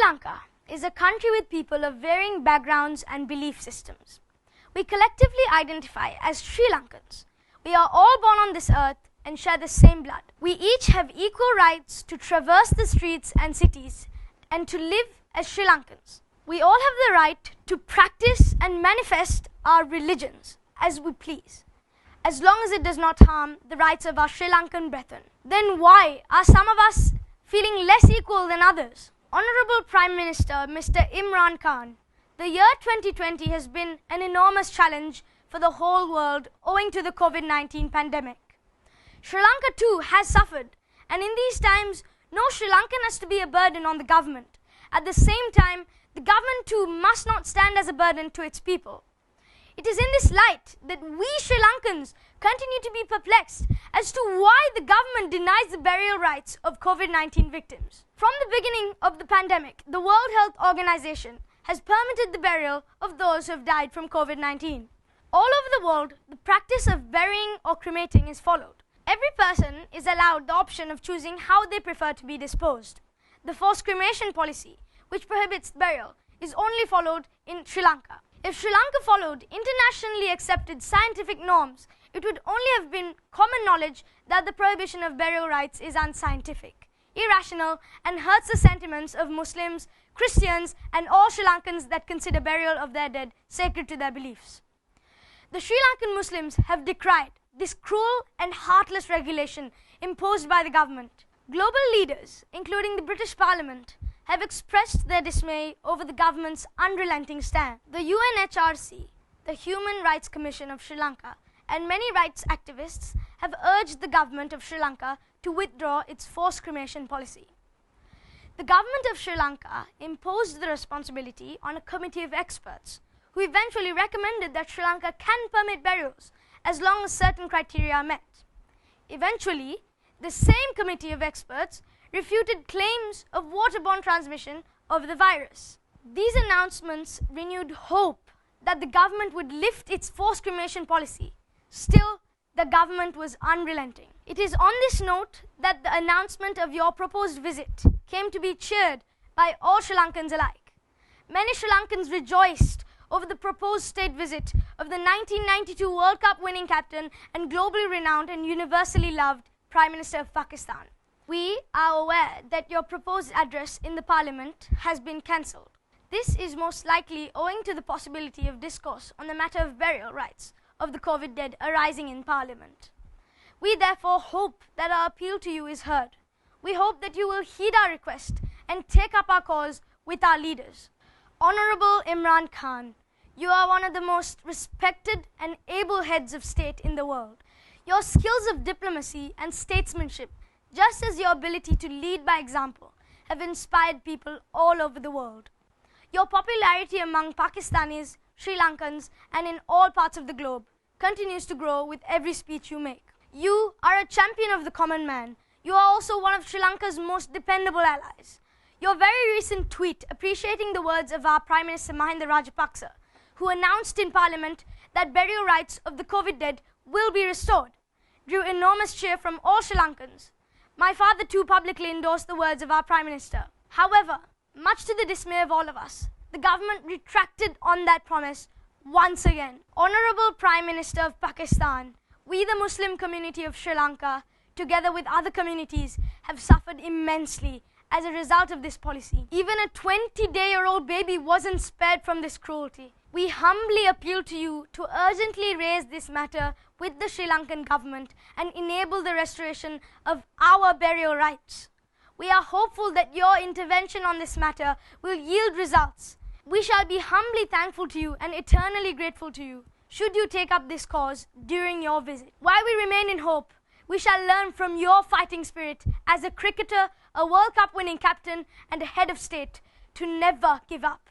Lanka is a country with people of varying backgrounds and belief systems. We collectively identify as Sri Lankans. We are all born on this earth and share the same blood. We each have equal rights to traverse the streets and cities and to live as Sri Lankans. We all have the right to practice and manifest our religions as we please, as long as it does not harm the rights of our Sri Lankan brethren. Then why are some of us feeling less equal than others? Honorable Prime Minister Mr. Imran Khan, the year 2020 has been an enormous challenge for the whole world owing to the COVID-19 pandemic. Sri Lanka too has suffered, and in these times, no Sri Lankan has to be a burden on the government. At the same time, the government too must not stand as a burden to its people. It is in this light that we Sri Lankans continue to be perplexed as to why the government denies the burial rights of COVID-19 victims. From the beginning of the pandemic, the World Health Organization has permitted the burial of those who have died from COVID-19. All over the world, the practice of burying or cremating is followed. Every person is allowed the option of choosing how they prefer to be disposed. The forced cremation policy, which prohibits burial, is only followed in Sri Lanka. If Sri Lanka followed internationally accepted scientific norms, it would only have been common knowledge that the prohibition of burial rites is unscientific, irrational, and hurts the sentiments of Muslims, Christians, and all Sri Lankans that consider burial of their dead sacred to their beliefs. The Sri Lankan Muslims have decried this cruel and heartless regulation imposed by the government. Global leaders, including the British Parliament, have expressed their dismay over the government's unrelenting stand. The UNHRC, the Human Rights Commission of Sri Lanka, and many rights activists have urged the government of Sri Lanka to withdraw its forced cremation policy. The government of Sri Lanka imposed the responsibility on a committee of experts, who eventually recommended that Sri Lanka can permit burials as long as certain criteria are met. Eventually, the same committee of experts refuted claims of waterborne transmission of the virus. These announcements renewed hope that the government would lift its forced cremation policy. Still, the government was unrelenting. It is on this note that the announcement of your proposed visit came to be cheered by all Sri Lankans alike. Many Sri Lankans rejoiced over the proposed state visit of the 1992 World Cup winning captain and globally renowned and universally loved Prime Minister of Pakistan. We are aware that your proposed address in the Parliament has been cancelled. This is most likely owing to the possibility of discourse on the matter of burial rights of the COVID dead arising in Parliament. We therefore hope that our appeal to you is heard. We hope that you will heed our request and take up our cause with our leaders. Honorable Imran Khan, you are one of the most respected and able heads of state in the world. Your skills of diplomacy and statesmanship, just as your ability to lead by example, have inspired people all over the world. Your popularity among Pakistanis, Sri Lankans, and in all parts of the globe continues to grow with every speech you make. You are a champion of the common man. You are also one of Sri Lanka's most dependable allies. Your very recent tweet appreciating the words of our Prime Minister Mahinda Rajapaksa, who announced in Parliament that burial rights of the COVID dead will be restored, drew enormous cheer from all Sri Lankans. My father too publicly endorsed the words of our Prime Minister. However, much to the dismay of all of us, the government retracted on that promise once again. Honorable Prime Minister of Pakistan, we the Muslim community of Sri Lanka, together with other communities, have suffered immensely as a result of this policy. Even a 20-day-old baby wasn't spared from this cruelty. We humbly appeal to you to urgently raise this matter with the Sri Lankan government and enable the restoration of our burial rights. We are hopeful that your intervention on this matter will yield results. We shall be humbly thankful to you and eternally grateful to you should you take up this cause during your visit. While we remain in hope, we shall learn from your fighting spirit as a cricketer, a World Cup winning captain, and a head of state to never give up.